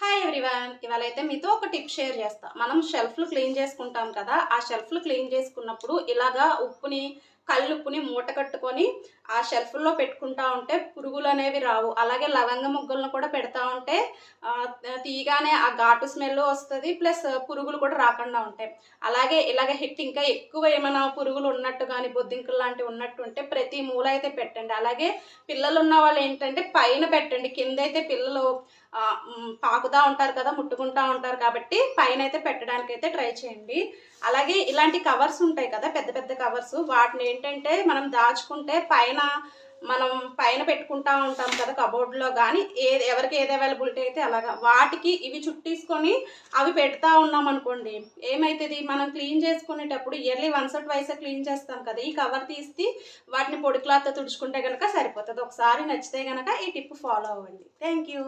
Hi everyone, ఇవాళ అయితే మీతో ఒక టిప్ షేర్ చేస్తా. మనం షెల్ఫ్లు క్లీన్ చేసుకుంటాం కదా, ఆ షెల్ఫ్లు క్లీన్ చేసుకున్నప్పుడు ఇలాగా ఉప్పుని కల్లుప్పుని మూట కట్టుకొని ఆ షెల్ఫ్లో పెట్టుకుంటా ఉంటే పురుగులు అనేవి రావు. అలాగే లవంగ ముగ్గులను కూడా పెడతా ఉంటే తీయగానే ఆ ఘాటు స్మెల్ వస్తుంది, ప్లస్ పురుగులు కూడా రాకుండా ఉంటాయి. అలాగే ఇలాగ హిట్ ఇంకా ఎక్కువ ఏమైనా పురుగులు ఉన్నట్టు కానీ బొద్దింకలు లాంటివి ఉన్నట్టు ఉంటే ప్రతి మూల అయితే పెట్టండి. అలాగే పిల్లలు ఉన్న వాళ్ళు ఏంటంటే పైన పెట్టండి, కింద అయితే పిల్లలు పాకుతా ఉంటారు కదా, ముట్టుకుంటా ఉంటారు కాబట్టి పైన అయితే పెట్టడానికి అయితే ట్రై చేయండి. అలాగే ఇలాంటి కవర్స్ ఉంటాయి కదా, పెద్ద పెద్ద కవర్స్, వాటిని ఏంటంటే మనం దాచుకుంటే మనం పైన పెట్టుకుంటా ఉంటాం కదా కబోర్డ్లో, కానీ ఎవరికి ఏది అవైలబిలిటీ అయితే అలాగా వాటికి ఇవి చుట్టేసుకొని అవి పెడతా ఉన్నాం అనుకోండి, ఏమవుతుంది, మనం క్లీన్ చేసుకునేటప్పుడు yearly once or twice clean చేస్తాం కదా, ఈ కవర్ తీసి వాటిని పొడి క్లాత్తో తుడుచుకుంటే కనుక సరిపోతుంది. ఒకసారి నచ్చితే కనుక ఈ టిప్ ఫాలో అవ్వండి. Thank you.